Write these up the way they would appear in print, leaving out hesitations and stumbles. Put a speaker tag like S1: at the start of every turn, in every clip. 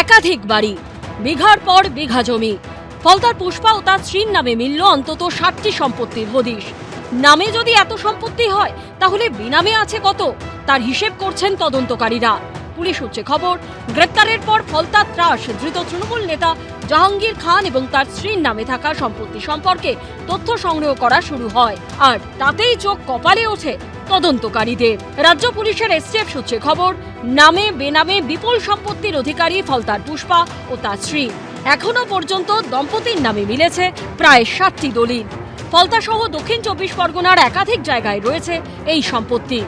S1: একাধিক বাড়ি, বিঘার পর বিঘা জমি। ফলতার পুষ্পা ও তার স্ত্রীর নামে মিলল অন্তত 60টি সম্পত্তির হদিশ। নামে যদি এত সম্পত্তি হয় তাহলে বিনামে আছে কত, তার হিসেব করছেন তদন্তকারীরা। পুলিশ সূত্রে খবর, গ্রেপ্তারের পর ফলতা ত্রাস ধৃত তৃণমূল নেতা জাহাঙ্গীর খান এবং তার স্ত্রীর নামে থাকা সম্পত্তি সম্পর্কে তথ্য সংগ্রহ করা শুরু হয়, আর তাতেই চোখ কপালে ওঠে তদন্তকারীদের। রাজ্য পুলিশের এসটিএফ সূত্রে খবর, নামে বেনামে বিপুল সম্পত্তির অধিকারী ফলতার পুষ্পা ও তার স্ত্রী। এখনো পর্যন্ত দম্পতির নামে মিলেছে প্রায় 60টি দলিল। ফলতা সহ দক্ষিণ 24 পরগনার একাধিক জায়গায় রয়েছে এই সম্পত্তি।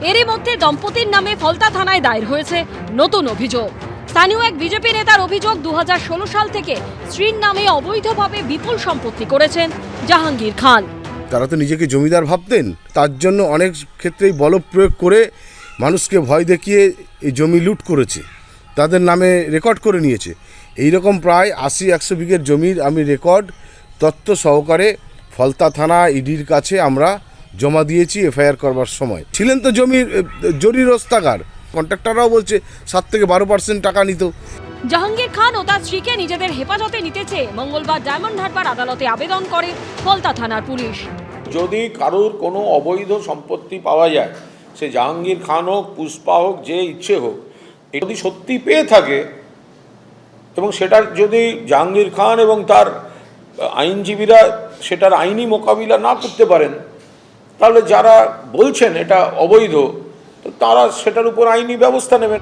S1: এরই মধ্যে দম্পতির নামে ফলতা থানায় দায়ের হয়েছে নতুন অভিযোগ। স্থানীয় এক বিজেপি নেতার অভিযোগ, 2016 সাল থেকে স্ত্রীর নামে অবৈধভাবে বিপুল সম্পত্তি করেছেন জাহাঙ্গীর খান।
S2: তারা তো নিজেকে জমিদার ভাবতেন, তার জন্য অনেক ক্ষেত্রেই বল প্রয়োগ করে মানুষকে ভয় দেখিয়ে এই জমি লুট করেছে, তাদের নামে রেকর্ড করে নিয়েছে। এইরকম প্রায় 80-100 বিঘের জমির আমি রেকর্ড তথ্য সহকারে ফলতা থানা ইডির কাছে আমরা জমা দিয়েছি এফআইআর করবার সময়। ছিলেন তো জমির জরির রস্তাগার, কন্ট্রাক্টররাও বলছে 7 থেকে 12% টাকা নিত।
S1: জাহাঙ্গীর খান ও তার স্ত্রীকে নিজেদের হেফাজতে নিতে চেয়ে মঙ্গলবার ডায়মন্ড হারবার আদালতে আবেদন করে ফলতা থানার পুলিশ।
S3: যদি কারোর কোনো অবৈধ সম্পত্তি পাওয়া যায়, সে জাহাঙ্গীর খান হোক, পুষ্পা হোক, যে ইচ্ছে হোক, যদি সত্যি পেয়ে থাকে এবং সেটা যদি জাহাঙ্গীর খান এবং তার আইনজীবীরা সেটার আইনি মোকাবিলা না করতে পারেন, তাহলে যারা বলছেন এটা অবৈধ, তো তারা সেটার উপর আইনি ব্যবস্থা নেবেন।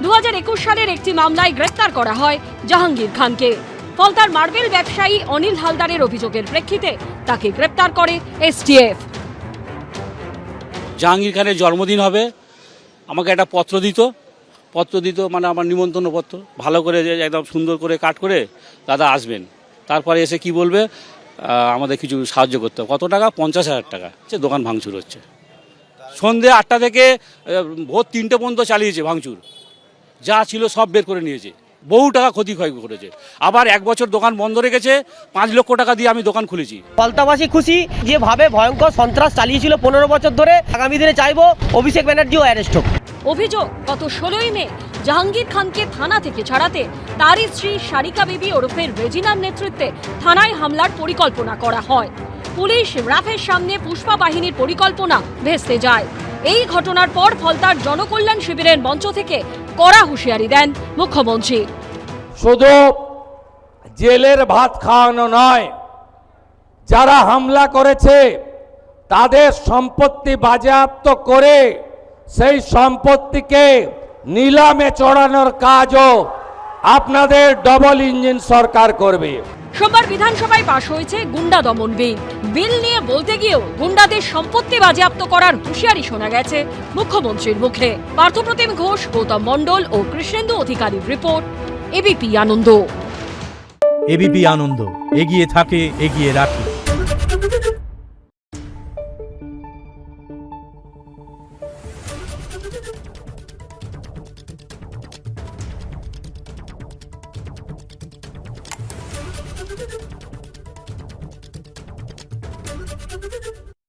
S1: 2021 সালের একটি মামলায় গ্রেফতার করা হয় জাহাঙ্গীর খানকে। ফলতার মার্বেল ব্যবসায়ী অনিল হালদারের অভিযোগের প্রেক্ষিতে তাকে গ্রেফতার করে এসটিএফ।
S4: জাহাঙ্গীর খানের জন্মদিন হবে, আমাকে একটা পত্র দিত মানে আমার নিমন্ত্রণ পত্র, ভালো করে একদম সুন্দর করে কাট করে দাদা আসবেন, তারপরে এসে কি বলবে আমাদের কিছু সাহায্য করতে হবে। কত টাকা? 50,000 টাকা। দোকান ভাঙচুর হচ্ছে, সন্ধ্যে 8টা থেকে ভোর 3টে পর্যন্ত চালিয়েছে ভাঙচুর, যা ছিল সব বের করে নিয়েছে, বহু টাকা ক্ষতি করেছে। আবার 1 বছর দোকান বন্ধ রেখেছে, 5 লক্ষ টাকা দিয়ে আমি দোকান খুলেছি।
S5: ফলতাবাসী খুশি, যেভাবে ভয়ঙ্কর সন্ত্রাস চালিয়েছিল 15 বছর ধরে, আগামী দিনে চাইবো অভিষেক ব্যানার্জিও অ্যারেস্ট হোক।
S1: অভিযোগ, গত 16ই মে জাহাঙ্গীর খানকে থানা থেকে ছাড়াতে তারই স্ত্রী সারিকা বিবি ওরফে রেজিনার নেতৃত্বে থানায় হামলার পরিকল্পনা করা হয়। পুলিশ রাফের সামনে পুষ্পা বাহিনীর পরিকল্পনা ভেস্তে যায়। এই ঘটনার পর ফলতার জনকল্যাণ শিবিরের মঞ্চ থেকে কড়া হুঁশিয়ারি দেন মুখ্যমন্ত্রী।
S6: শুধু জেলের ভাত খাওয়ানো নয়, যারা হামলা করেছে তাদের সম্পত্তি বাজেয়াপ্ত করে সেই সম্পত্তিকে নিলামে চড়ানোর কাজও আপনাদের ডবল ইঞ্জিন সরকার করবে।
S1: সোমবার বিধানসভায় পাশ হয়েছে গুন্ডা দমন বিল নিয়ে বলতে গিয়েও গুন্ডাদের সম্পত্তি বাজেয়াপ্ত করার হুঁশিয়ারি শোনা গেছে মুখ্যমন্ত্রীর মুখে। পার্থপ্রতিম ঘোষ, গৌতম মণ্ডল ও কৃষ্ণেন্দু অধিকারীর রিপোর্ট, এবিপি আনন্দ।
S7: এবিপি আনন্দ, এগিয়ে থাকে, এগিয়ে রাখে।